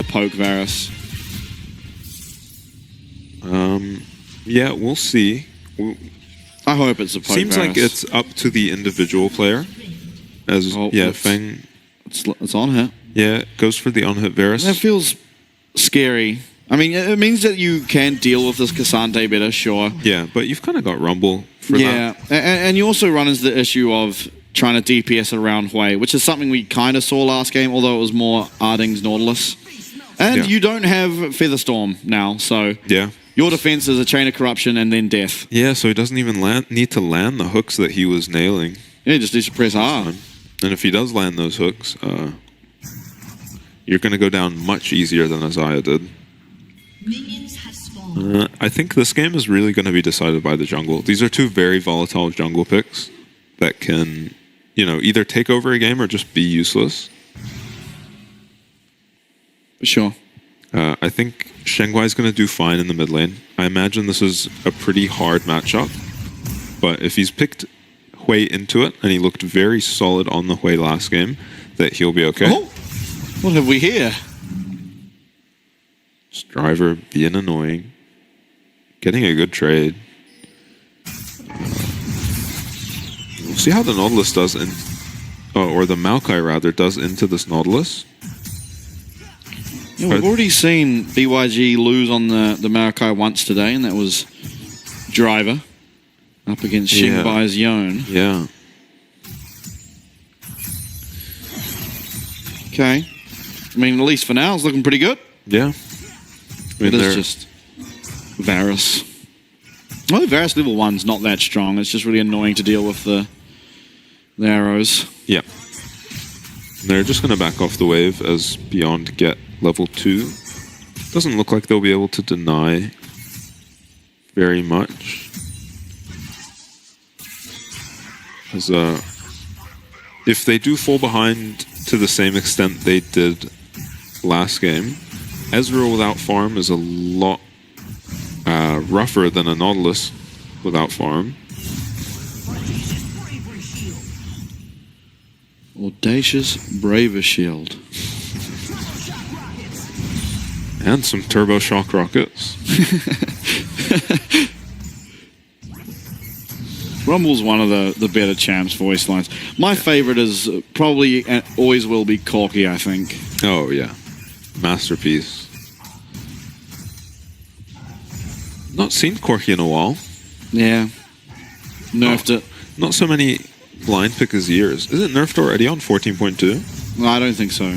poke Varus. Yeah, we'll see. I hope it's a poke Seems Varus. like it's up to the individual player. As Feng... It's on hit. Yeah, goes for the on-hit Varus. That feels scary. I mean, it means that you can deal with this Cassante better, sure. Yeah, but you've kind of got Rumble for that. Yeah, and you also run into the issue of trying to DPS around Hui, which is something we kind of saw last game, although it was more Arding's Nautilus. And you don't have Featherstorm now, so your defense is a Chain of Corruption and then Death. Yeah, so he doesn't even need to land the hooks that he was nailing. Yeah, he just needs to press R. And if he does land those hooks, you're going to go down much easier than Isaiah did. I think this game is really going to be decided by the jungle. These are two very volatile jungle picks that can, either take over a game or just be useless. For sure. I think Shenghua is going to do fine in the mid lane. I imagine this is a pretty hard matchup, but if he's picked Hui into it, and he looked very solid on the Hui last game, that he'll be okay. Oh, what have we here? Driver being annoying. Getting a good trade. We'll see how the Nautilus does or the Maokai rather, does into this Nautilus. Yeah, we've already seen BYG lose on the Maokai once today, and that was Driver up against Xingbai's Yone. Yeah. Okay. I mean, at least for now, it's looking pretty good. Yeah. It is just Varus. Well, Varus level 1's not that strong. It's just really annoying to deal with the arrows. Yeah. They're just going to back off the wave as Beyond get level 2. Doesn't look like they'll be able to deny very much. As, if they do fall behind to the same extent they did last game, Ezreal without farm is a lot rougher than a Nautilus without farm. Audacious Braver Shield. And some turbo shock rockets. Rumble's one of the better champs voice lines. My favorite is probably and always will be Corki, I think. Oh, yeah. Masterpiece. Not seen Corki in a while. Yeah. Nerfed it. Not so many blind pickers years. Is it nerfed already on 14.2? No, I don't think so.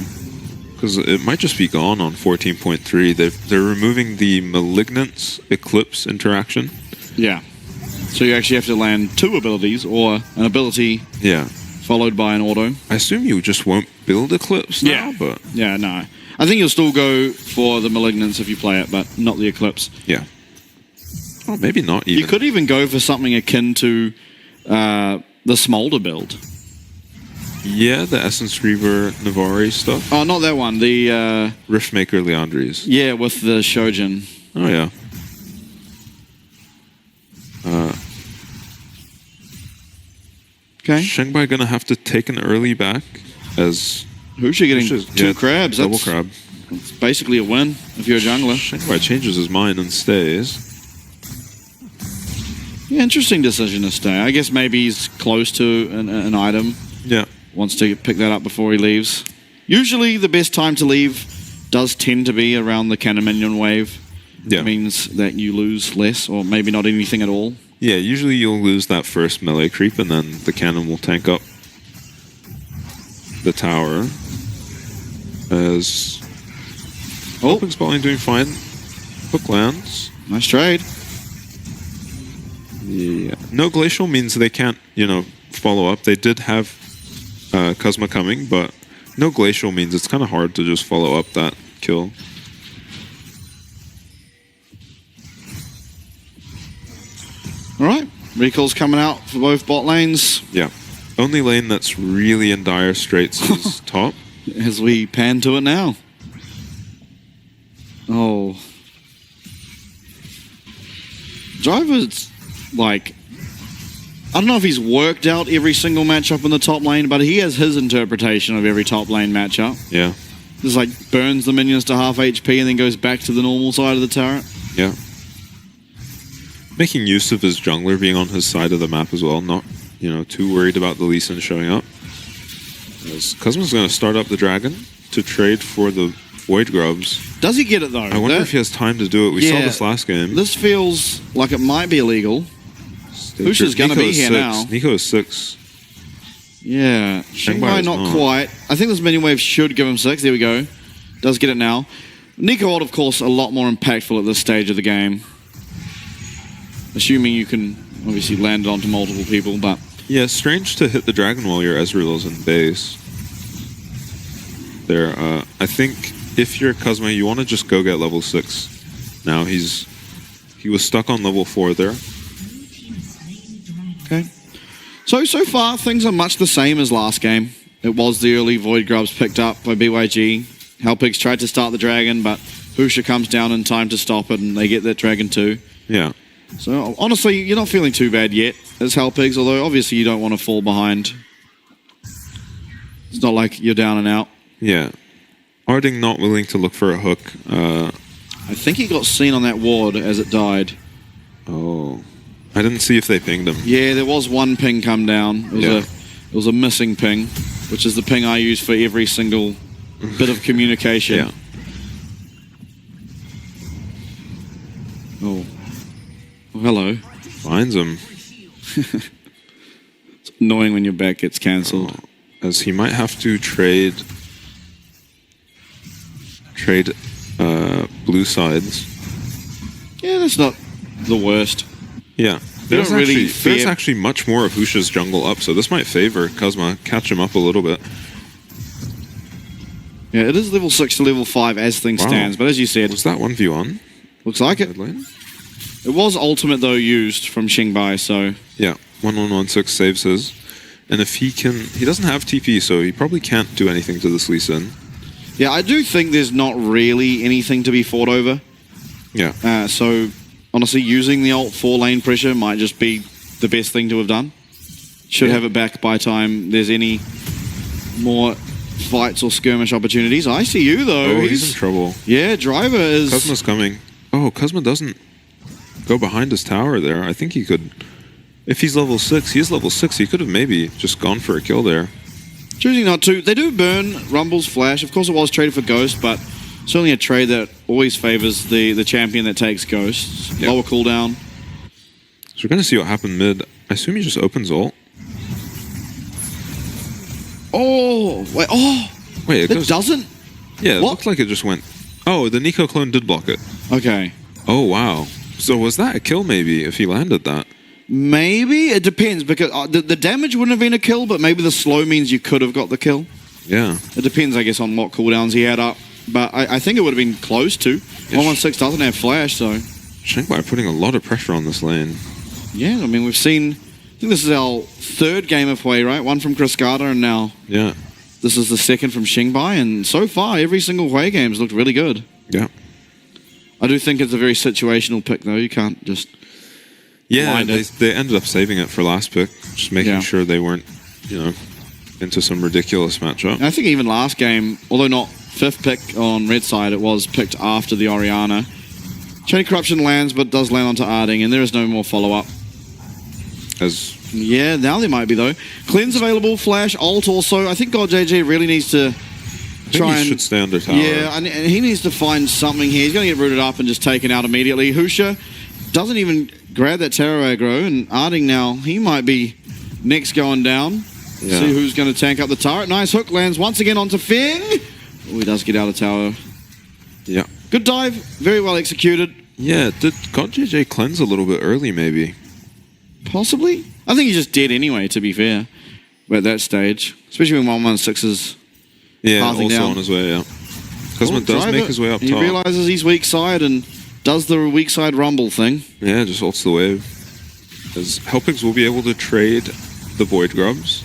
Because it might just be gone on 14.3. They're removing the Malignance Eclipse interaction. Yeah. So you actually have to land 2 abilities, or an ability followed by an auto. I assume you just won't build Eclipse now, but... Yeah, no. I think you'll still go for the Malignance if you play it, but not the Eclipse. Yeah. Oh, maybe not even. You could even go for something akin to the Smolder build. Yeah, the Essence Reaver Navari stuff. Oh, not that one. The... Riftmaker Leandries. Yeah, with the Shojin. Oh, yeah. Okay. Shenghua gonna have to take an early back as... Husha getting 2 crabs. Double crab. It's basically a win if you're a jungler. Shenghua changes his mind and stays. Yeah, interesting decision to stay. I guess maybe he's close to an item. Yeah. Wants to pick that up before he leaves. Usually the best time to leave does tend to be around the cannon minion wave. Yeah. It means that you lose less, or maybe not anything at all. Yeah, usually you'll lose that first melee creep, and then the cannon will tank up the tower. As... Oh, Open's Bowling doing fine. Hook lands. Nice trade. Yeah. No Glacial means they can't, follow up. They did have Kuzma coming, but no Glacial means it's kind of hard to just follow up that kill. All right. Recall's coming out for both bot lanes. Yeah. Only lane that's really in dire straits is top. As we pan to it now. Oh. Driver's like... I don't know if he's worked out every single matchup in the top lane, but he has his interpretation of every top lane matchup. Yeah. Just like burns the minions to half HP and then goes back to the normal side of the turret. Yeah. Making use of his jungler being on his side of the map as well, not, too worried about the Lee Sin showing up. As Cosmo's going to start up the dragon to trade for the Void Grubs. Does he get it though? I wonder if he has time to do it. We saw this last game. This feels like it might be illegal. Husha's going to be here now. Nico is 6. Yeah, Xingbai not quite. I think this minion wave should give him 6. There we go. Does get it now. Nico ult, of course, a lot more impactful at this stage of the game. Assuming you can obviously land it onto multiple people, but... Yeah, it's strange to hit the dragon while your Ezreal's in base. There, I think if you're Cosmo, you want to just go get level 6. Now he was stuck on level 4 there. Okay. So far, things are much the same as last game. It was the early Void Grubs picked up by BYG. Hellpigs tried to start the dragon, but Husha comes down in time to stop it, and they get that dragon too. Yeah. So, honestly, you're not feeling too bad yet as Hellpigs, although obviously you don't want to fall behind. It's not like you're down and out. Yeah. Arding not willing to look for a hook. I think he got seen on that ward as it died. Oh. I didn't see if they pinged him. Yeah, there was one ping come down. It was a missing ping, which is the ping I use for every single bit of communication. Yeah. Oh. Well, hello. Finds him. It's annoying when your back gets cancelled. Oh, as he might have to trade blue sides. Yeah, that's not the worst. Yeah. There's actually much more of Husha's jungle up, so this might favor Cosma, catch him up a little bit. Yeah, it is level 6 to level 5 as things stands, but as you said... Was that 1v1? Looks like it. It was ultimate, though, used from Xingbai, so... Yeah, 1116 saves his. And if he can... He doesn't have TP, so he probably can't do anything to this Lee Sin. Yeah, I do think there's not really anything to be fought over. Yeah. So, honestly, using the ult for lane pressure might just be the best thing to have done. Should have it back by time there's any more fights or skirmish opportunities. I see you, though. Oh, he's in trouble. Yeah, Driver is... Cosma's coming. Oh, Cosma doesn't go behind his tower there. I think he could... If he's level 6, he's level 6. He could have maybe just gone for a kill there. Choosing not to. They do burn Rumble's flash. Of course, it was traded for Ghost, but certainly a trade that always favors the champion that takes Ghosts. Yep. Lower cooldown. So we're going to see what happened mid. I assume he just opens ult. Oh, wait, Wait, it doesn't? Yeah, it looked like it just went... Oh, the Nico clone did block it. Okay. Oh, wow. So was that a kill maybe, if he landed that? Maybe. It depends, because the damage wouldn't have been a kill, but maybe the slow means you could have got the kill. Yeah. It depends, I guess, on what cooldowns he had up. But I think it would have been close to. 116 doesn't have flash, so... Xingbai putting a lot of pressure on this lane. Yeah, I mean, we've seen... I think this is our third game of Hui, right? One from Chris Carter, and now... Yeah. This is the second from Xingbai, and so far, every single Hui game's looked really good. Yeah. I do think it's a very situational pick, though. You can't just... Yeah, they ended up saving it for last pick, just making sure they weren't, into some ridiculous matchup. And I think even last game, although not 5th pick on red side, it was picked after the Orianna. Chain Corruption lands, but does land onto Arding, and there is no more follow-up. Yeah, now there might be, though. Cleanse available, Flash, ult also. I think God JJ really needs to try and... should stay under tower. Yeah, and he needs to find something here. He's going to get rooted up and just taken out immediately. Husha doesn't even grab that Terror aggro, and Arding now, he might be next going down. Yeah. See who's going to tank up the turret. Nice hook lands once again onto Feng. Oh, he does get out of tower. Yeah. Good dive, very well executed. Yeah, did God JJ cleanse a little bit early, maybe? Possibly. I think he's just dead anyway, to be fair, at that stage. Especially when 116 is passing down. On his way, yeah. Cosmo does make his way up top. He realizes he's weak side and does the weak side rumble thing. Yeah, just ults the wave. As Hellpigs will be able to trade the Void Grubs.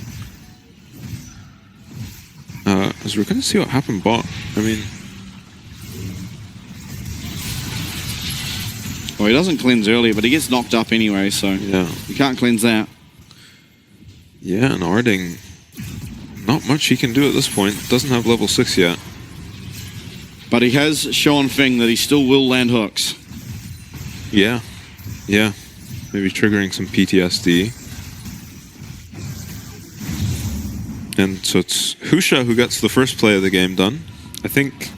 As we're going to see what happened bot. I mean... Well, he doesn't cleanse early, but he gets knocked up anyway, so yeah, you can't cleanse that. Yeah, and Arding, not much he can do at this point. Doesn't have level 6 yet. But he has shown Fing that he still will land hooks. Yeah. Yeah. Maybe triggering some PTSD. And so it's Husha who gets the first play of the game done. I think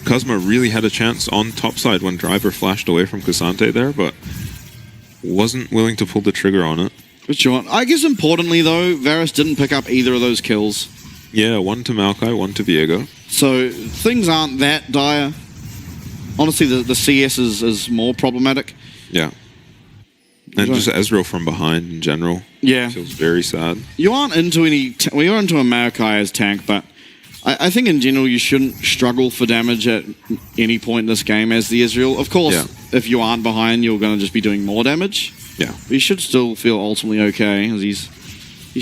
Kuzma really had a chance on topside when Driver flashed away from Kusante there, but wasn't willing to pull the trigger on it. For sure. I guess importantly, though, Varus didn't pick up either of those kills. Yeah, one to Maokai, one to Viego. So things aren't that dire. Honestly, the CS is more problematic. Yeah. And just Ezreal from behind in general. Yeah. Feels very sad. You aren't into any... we are into a Maokai as tank, but I think in general you shouldn't struggle for damage at any point in this game as the Ezreal. Of course, if you aren't behind, you're going to just be doing more damage. Yeah. But you should still feel ultimately okay, as he's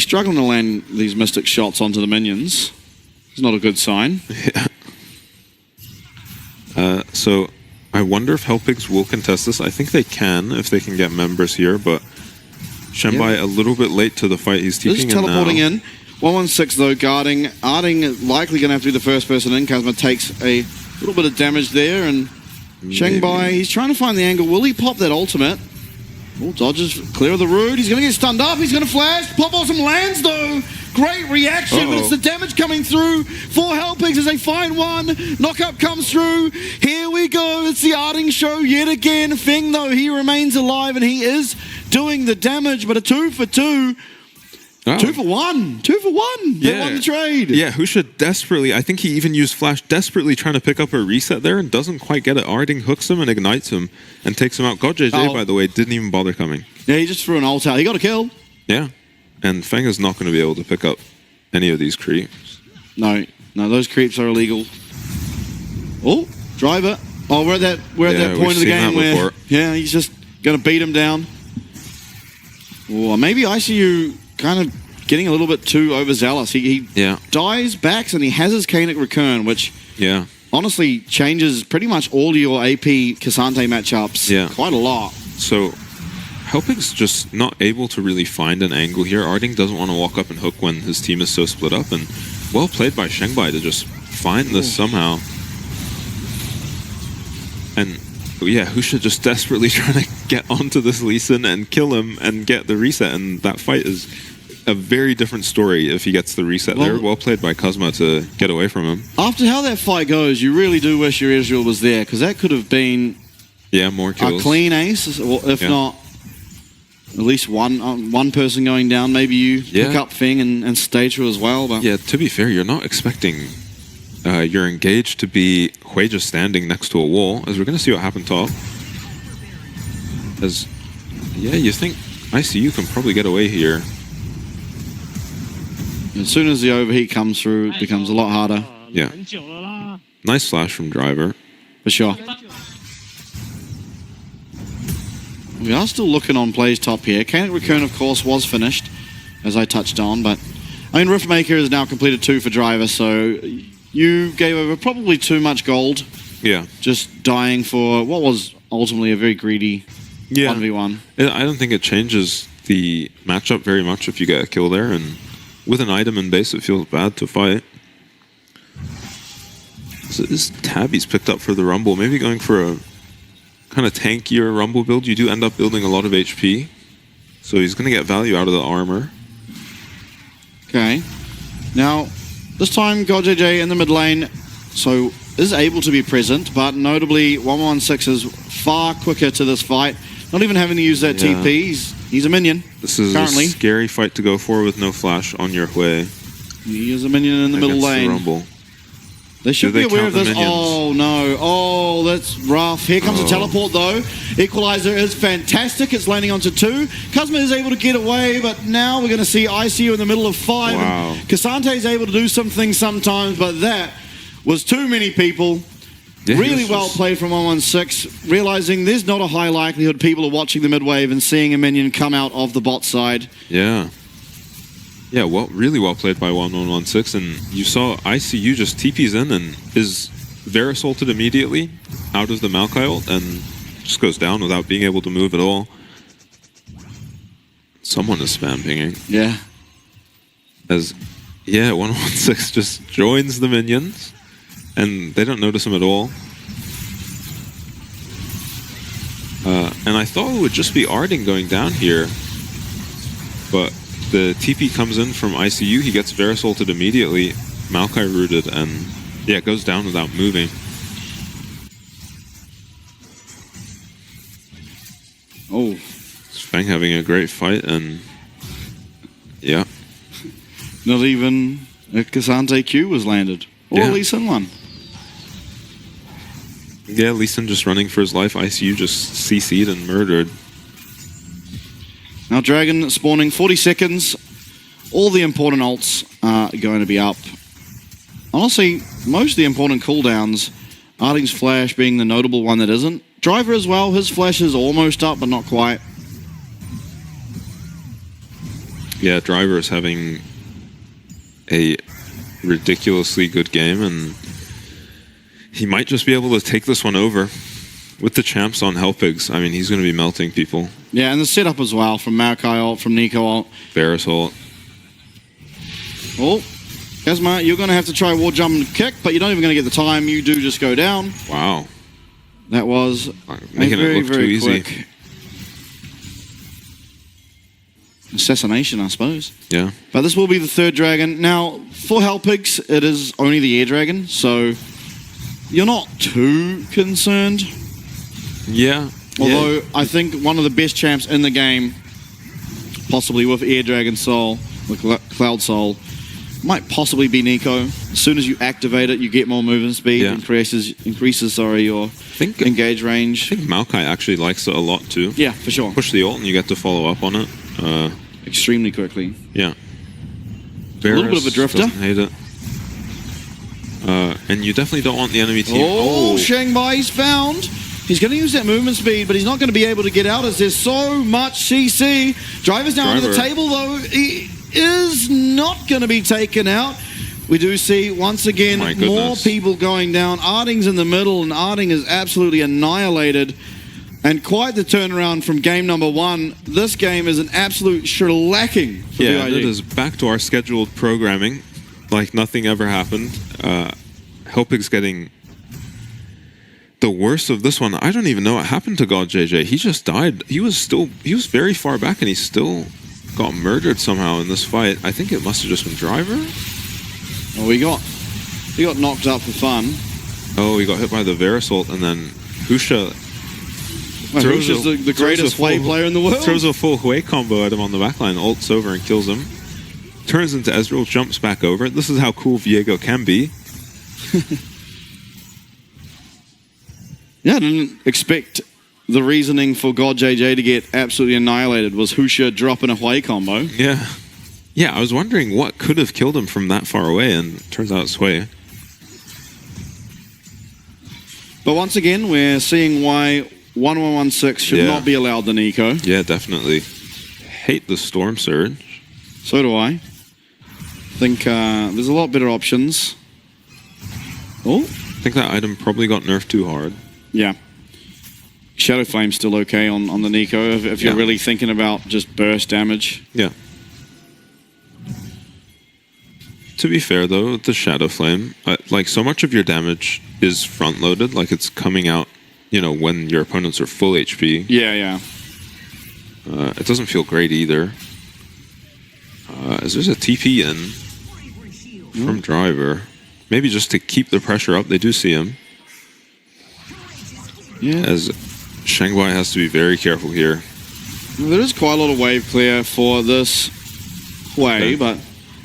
struggling to land these Mystic shots onto the minions. It's not a good sign. Yeah. So I wonder if Hellpigs will contest this. I think they can if they can get members here, but Shenbai a little bit late to the fight. He's TPing in now. Teleporting in. 116 though, guarding. Arding likely going to have to be the first person in. Kazma takes a little bit of damage there, and Shenbai, he's trying to find the angle. Will he pop that ultimate? Oh, dodges clear of the root. He's going to get stunned up. He's going to flash. Pop awesome lands though. Great reaction, but it's the damage coming through for Hellpigs as they find one. Knockup comes through. Here we go. It's the Arding show yet again. Fing, though, he remains alive and he is doing the damage, but a 2 for 2. Oh. 2 for 1. 2 for 1. They won the trade. Yeah, Husha desperately, I think he even used Flash, desperately trying to pick up a reset there and doesn't quite get it. Arding hooks him and ignites him and takes him out. God JJ, by the way, didn't even bother coming. Yeah, he just threw an ult out. He got a kill. Yeah. And Feng is not going to be able to pick up any of these creeps. No, those creeps are illegal. Oh, Driver. Oh, we're at that point of the game where he's just going to beat him down. Or maybe ICU kind of getting a little bit too overzealous. He dies, backs, and he has his Kainic Recurn, which honestly changes pretty much all your AP Cassante matchups quite a lot. So Hellpig's just not able to really find an angle here. Arding doesn't want to walk up and hook when his team is so split up, and well played by Shenbai to just find this somehow. And yeah, Husha just desperately trying to get onto this Lee Sin and kill him and get the reset, and that fight is a very different story if he gets the reset there. Well played by Kuzma to get away from him. After how that fight goes, you really do wish your Israel was there, because that could have been more kills. A clean ace, or if not, at least one person going down. Maybe you pick up Fing and Stature as well. But yeah, to be fair, you're not expecting your engaged to be Hui just standing next to a wall, as we're going to see what happened top. As you think ICU can probably get away here. As soon as the overheat comes through, it becomes a lot harder. Yeah. Nice flash from Driver. For sure. We are still looking on plays top here. Kainic Recurn, of course, was finished, as I touched on, but I mean, Riftmaker has now completed 2 for Driver, so you gave over probably too much gold. Yeah. Just dying for what was ultimately a very greedy 1v1. I don't think it changes the matchup very much if you get a kill there, and with an item in base, it feels bad to fight. So this Tabby's picked up for the Rumble, maybe going for a kind of tankier Rumble build. You do end up building a lot of HP, so he's going to get value out of the armor. Okay. Now, this time GodJJ in the mid lane, so is able to be present, but notably 116 is far quicker to this fight. Not even having to use that TP, he's a minion. This is a scary fight to go for with no flash on your Hui. He is a minion in the middle lane. The Rumble. They should be aware of this. Oh, no. Oh, that's rough. Here comes a teleport, though. Equalizer is fantastic. It's landing onto 2. Kuzma is able to get away, but now we're going to see ICU in the middle of 5. Wow. Cassante is able to do some things sometimes, but that was too many people. Yeah, really well played from 116, realizing there's not a high likelihood people are watching the mid wave and seeing a minion come out of the bot side. Yeah. Yeah, really well played by 1116, and you saw ICU just TPs in and is Varus ulted immediately out of the Maokai ult and just goes down without being able to move at all. Someone is spam pinging. Yeah. As 116 just joins the minions. and they don't notice him at all. And I thought it would just be Arding going down here, but the TP comes in from ICU, he gets Varus ulted immediately, Maokai rooted, and yeah, it goes down without moving. Oh. Fang having a great fight, and yeah. Not even a K'Sante Q was landed. Or Yeah. Lee Sin one. Yeah, Lee Sin just running for his life, ICU just CC'd and murdered. Now Dragon spawning 40 seconds. All the important ults are going to be up. Honestly, most of the important cooldowns, Arding's flash being the notable one that isn't. Driver as well, his flash is almost up, but not quite. Yeah, Driver is having a ridiculously good game, and he might just be able to take this one over with the champs on Helpigs. I mean, he's going to be melting people. Yeah, and the setup as well from Maokai ult, from Nico ult. Varus ult. Oh, Kazma, you're going to have to try wall jump and kick, but you're not even going to get the time. You do just go down. Wow. That was making very, it look too very easy. quick assassination, I suppose. Yeah. But this will be the third dragon. Now, for Helpigs, it is only the air dragon, so you're not too concerned. Yeah. Although, I think one of the best champs in the game, possibly with Air Dragon Soul, with Cloud Soul, might possibly be Nico. As soon as you activate it, you get more movement speed, Yeah. increases your engage range. I think Maokai actually likes it a lot too. Yeah, for sure. Push the ult and you get to follow up on it. Extremely quickly. Yeah. A little bit of a drifter. Doesn't hate it. And you definitely don't want the enemy team. Oh, Shangbai's found. He's going to use that movement speed, but he's not going to be able to get out as there's so much CC. Driver's down to the Driver. table, though. He is not going to be taken out. We do see, once again, My more goodness. people going down. Arding's in the middle, and Arding is absolutely annihilated. And quite the turnaround from game number one. This game is an absolute shellacking for Yeah, BYG. it is back to our scheduled programming, like nothing ever happened. Helpig's getting the worst of this one. I don't even know what happened to God JJ. He just died. He was very far back, and he still got murdered somehow in this fight. I think it must have just been Driver. Well, he got knocked up for fun. Oh, he got hit by the Varus ult, and then Husha Well, throws Husha's a- the throws greatest a full- play player in the world. throws a full Hui combo at him on the backline, ults over and kills him. Turns into Ezreal, jumps back over. This is how cool Viego can be. Yeah, I didn't expect the reasoning for God JJ to get absolutely annihilated was Husha dropping a Hui combo. Yeah. Yeah, I was wondering what could have killed him from that far away, and turns out it's Hui. But once again, we're seeing why 1116 should Yeah. not be allowed the Nico. Yeah, definitely. Hate the Storm Surge. So do I. Think there's a lot better options. Oh, I think that item probably got nerfed too hard. yeah. Shadow Flame's still okay on the Nico if you're Yeah. really thinking about just burst damage. Yeah. To be fair, though, the Shadow Flame, like, so much of your damage is front-loaded. Like, it's coming out, you know, when your opponents are full HP. Yeah, yeah. It doesn't feel great either. Is there's a TP in from Driver. Maybe just to keep the pressure up. They do see him. Yeah. As Shanghai has to be very careful here. There is quite a lot of wave clear for this Hui, Okay. but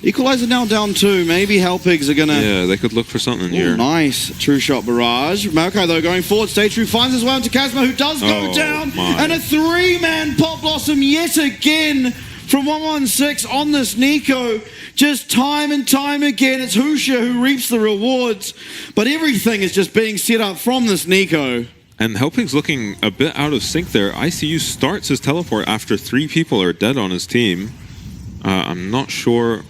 Equalizer now down 2. Maybe Helpigs are going to... Yeah, they could look for something here. Nice true shot barrage. Maokai, though, going forward. Stay true, finds his way into Kazma, who does go Oh, down. my. And a 3-man pop blossom yet again from 116 on this Nico. Just time and time again, it's Husha who reaps the rewards. But everything is just being set up from this Nico. And Helping's looking a bit out of sync there. ICU starts his teleport after 3 people are dead on his team. I'm not sure,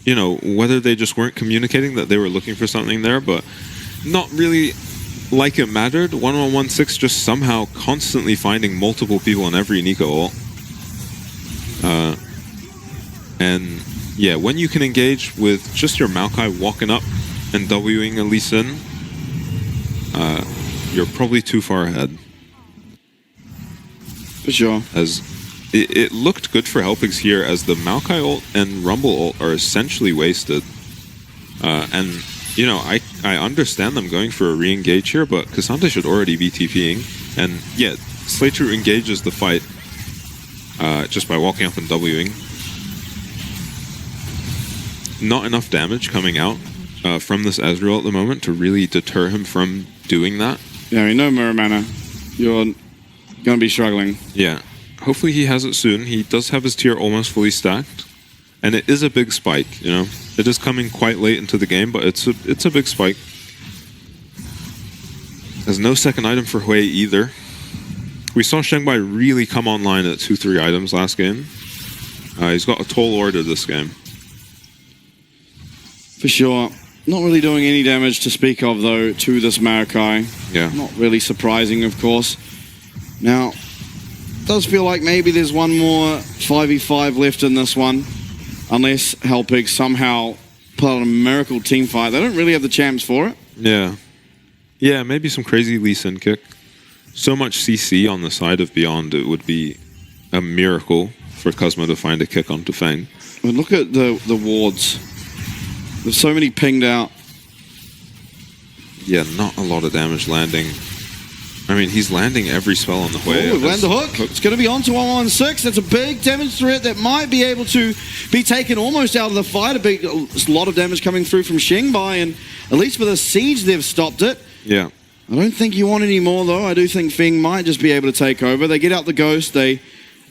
you know, whether they just weren't communicating that they were looking for something there, but not really like it mattered. 1116 just somehow constantly finding multiple people in every Nico ult. And yeah, when you can engage with just your Maokai walking up and Wing a Lee Sin, you're probably too far ahead. For sure. As it looked good for Helpix here, as the Maokai ult and Rumble ult are essentially wasted. And, you know, I understand them going for a re-engage here, but Cassandra should already be TPing. And, yeah, Slater engages the fight just by walking up and Wing. Not enough damage coming out from this Ezreal at the moment to really deter him from doing that. Yeah, I mean, no mirror mana. You're going to be struggling. Yeah. Hopefully he has it soon. He does have his tier almost fully stacked. And it is a big spike, you know. It is coming quite late into the game, but it's a big spike. There's no second item for Hui either. We saw Shengbai really come online at 2-3 items last game. He's got a tall order this game. For sure. Not really doing any damage to speak of, though, to this Maokai. Yeah. Not really surprising, of course. Now, does feel like maybe there's one more 5v5 left in this one. Unless Helpix somehow put out a miracle team fight. They don't really have the champs for it. Yeah. Yeah, maybe some crazy Lee Sin kick. So much CC on the side of Beyond, it would be a miracle for Cosmo to find a kick onto Fang. I mean, look at the wards. There's so many pinged out. Yeah, not a lot of damage landing. I mean, he's landing every spell on the way. Oh, land the hook. It's going to be on to 116. That's a big damage threat that might be able to be taken almost out of the fight. A lot of damage coming through from Shengbai, and at least for the siege, they've stopped it. Yeah. I don't think you want any more, though. I do think Feng might just be able to take over. They get out the ghost. They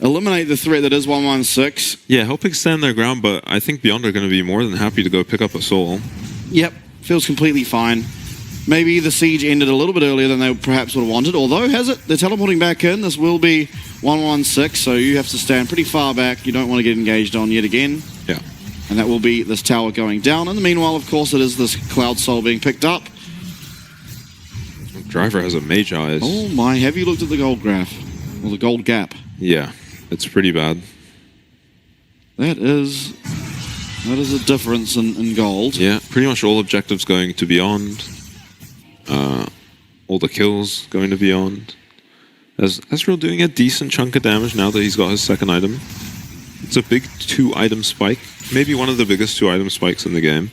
eliminate the threat that is 116. Yeah, Helpix stand their ground, but I think Beyond are going to be more than happy to go pick up a soul. Yep, feels completely fine. Maybe the siege ended a little bit earlier than they perhaps would have wanted, although has it? They're teleporting back in. This will be 116, so you have to stand pretty far back. You don't want to get engaged on yet again. Yeah. And that will be this tower going down. In the meanwhile, of course, it is this Cloud Soul being picked up. Driver has a Mage Eyes. Oh my, have you looked at the gold graph? Or the gold gap? Yeah, it's pretty bad. That is a difference in gold. Yeah, pretty much all objectives going to Beyond. All the kills going to Beyond. Ezreal doing a decent chunk of damage now that he's got his second item. It's a big 2-item spike. Maybe one of the biggest 2-item spikes in the game.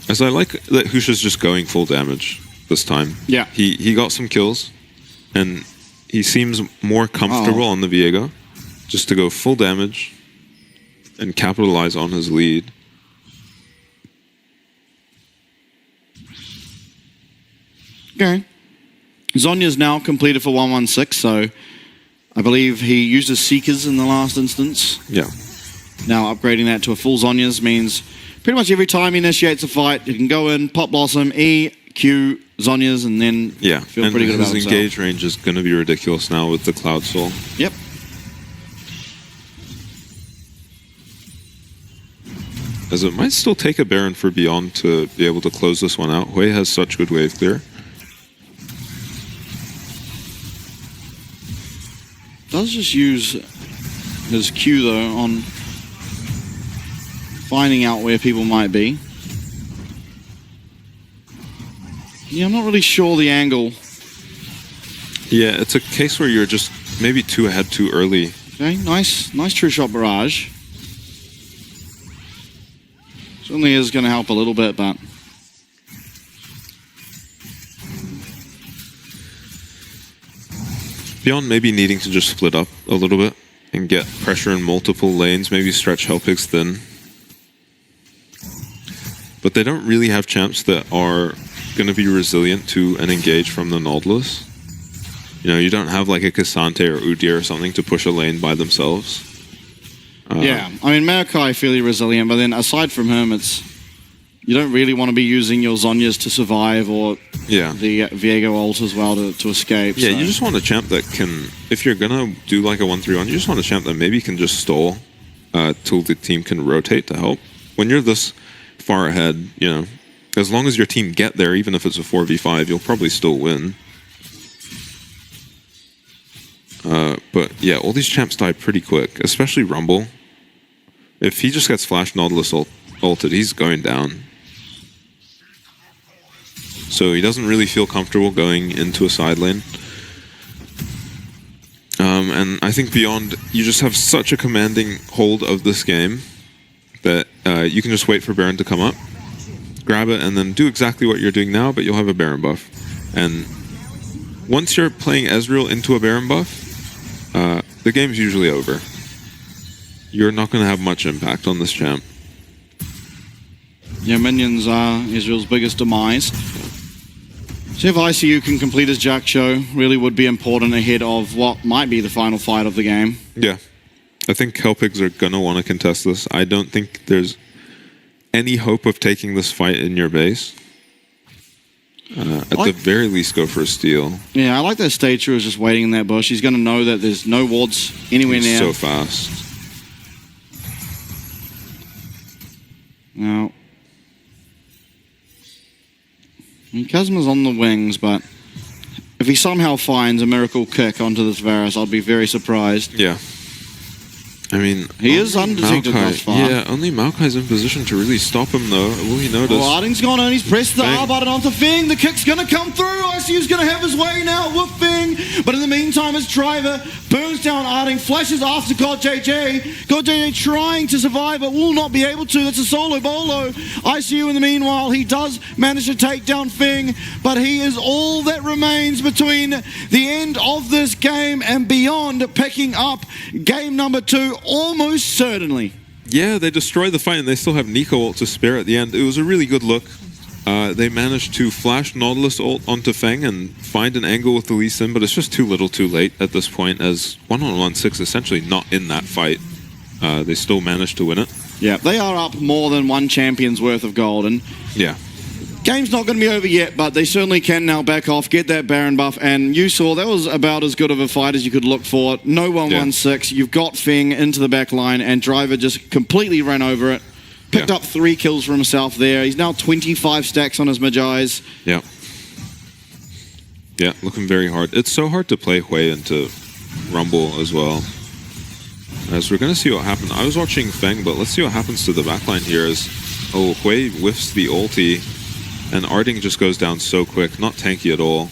As I like that Husha's just going full damage this time. Yeah. He got some kills, and he seems more comfortable on the Viego. Just to go full damage and capitalize on his lead. Okay. Zonya's now completed for 116, so I believe he uses Seekers in the last instance. Yeah. Now upgrading that to a full Zonya's means pretty much every time he initiates a fight, you can go in, pop Blossom, E, Q, Zonya's, and then feel pretty good about himself. His engage range is going to be ridiculous now with the Cloud Soul. Yep. As it might still take a Baron for Beyond to be able to close this one out. Hui has such good wave clear. Does just use his Q, though, on finding out where people might be. Yeah, I'm not really sure the angle. Yeah, it's a case where you're just maybe too ahead too early. Okay, nice true shot barrage. Certainly is going to help a little bit, but Beyond maybe needing to just split up a little bit and get pressure in multiple lanes, maybe stretch Helpix thin. But they don't really have champs that are going to be resilient to an engage from the Nautilus. You know, you don't have like a Cassante or Udyr or something to push a lane by themselves. Yeah, I mean, Maokai fairly resilient, but then aside from him, you don't really want to be using your Zonyas to survive or the Viego ult as well to escape. Yeah, so. you just want a champ that can, if you're going to do like a 1-3-1, you just want a champ that maybe can just stall till the team can rotate to help. When you're this far ahead, you know, as long as your team get there, even if it's a 4v5, you'll probably still win. But yeah, all these champs die pretty quick, especially Rumble. If he just gets Flash Nautilus ulted, he's going down. So he doesn't really feel comfortable going into a side lane. And I think beyond, you just have such a commanding hold of this game that you can just wait for Baron to come up, grab it, and then do exactly what you're doing now, but you'll have a Baron buff. And once you're playing Ezreal into a Baron buff, the game's usually over. You're not going to have much impact on this champ. Yeah, minions are Israel's biggest demise. So if ICU can complete his Jack show, really would be important ahead of what might be the final fight of the game. Yeah. I think Hellpigs are going to want to contest this. I don't think there's any hope of taking this fight in your base. At the very least, go for a steal. Yeah, I like that Stage True is just waiting in that bush. He's going to know that there's no wards anywhere near. So fast. Now, Kazma's on the wings, but if he somehow finds a miracle kick onto this Varus, I'll be very surprised. Yeah. I mean, he is undetected thus far. Yeah, only Maokai's in position to really stop him, though. Will he notice? Oh, Arding's gone and he's pressed the R button onto Feng. The kick's going to come through. ICU's going to have his way now with Feng. But in the meantime, his driver burns down Arding, flashes after God JJ. God JJ trying to survive, but will not be able to. That's a solo bolo. ICU, in the meanwhile, he does manage to take down Feng, but he is all that remains between the end of this game and beyond, picking up game number 2. Almost certainly. Yeah, they destroy the fight and they still have Nico ult to spare at the end. It was a really good look. They managed to flash Nautilus ult onto Feng and find an angle with the Lee Sin, but it's just too little too late at this point, as 1-on-1-6 essentially not in that fight. They still managed to win it. Yeah, they are up more than one champion's worth of gold, and yeah. Game's not going to be over yet, but they certainly can now back off, get that Baron buff, and you saw that was about as good of a fight as you could look for. No 1-1-6. You've got Feng into the back line, and Driver just completely ran over it. Picked up 3 kills for himself there. He's now 25 stacks on his Magi's. Yeah. Yeah, looking very hard. It's so hard to play Hui into Rumble as well. As we're going to see what happens. I was watching Feng, but let's see what happens to the backline here as Hui whiffs the ulti. And Arding just goes down so quick, not tanky at all.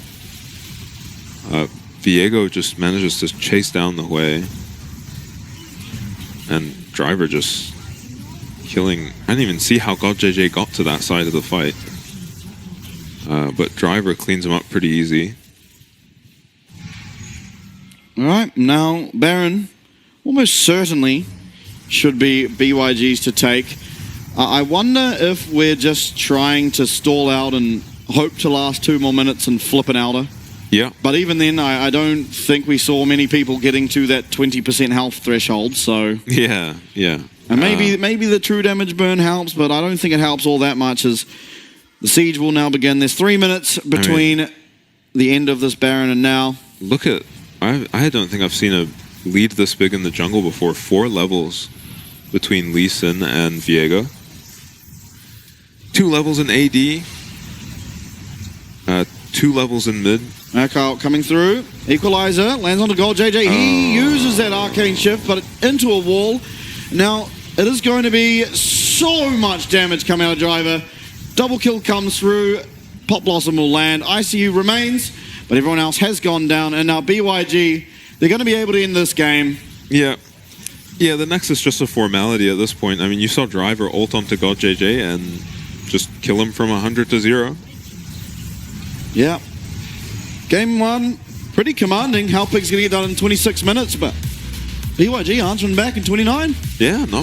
Viego just manages to chase down the Hui. And Driver just killing... I didn't even see how God JJ got to that side of the fight. But Driver cleans him up pretty easy. Alright, now Baron almost certainly should be BYG's to take. I wonder if we're just trying to stall out and hope to last 2 more minutes and flip an Elder. Yeah. But even then, I don't think we saw many people getting to that 20% health threshold, so... Yeah, yeah. And maybe the true damage burn helps, but I don't think it helps all that much, as the siege will now begin. There's 3 minutes between the end of this Baron and now. Look at... I don't think I've seen a lead this big in the jungle before. 4 levels between Lee Sin and Viego. 2 levels in AD, 2 levels in mid. Echo coming through. Equalizer lands onto Gold JJ. He uses that arcane shift, but into a wall. Now, it is going to be so much damage coming out of Driver. Double kill comes through. Pop Blossom will land. ICU remains, but everyone else has gone down. And now BYG, they're going to be able to end this game. Yeah. Yeah, the Nexus is just a formality at this point. I mean, you saw Driver ult onto God JJ and just kill him from 100 to 0. Yeah. Game 1, pretty commanding. Hellpig's going to get done in 26 minutes, but BYG answering back in 29. Yeah, not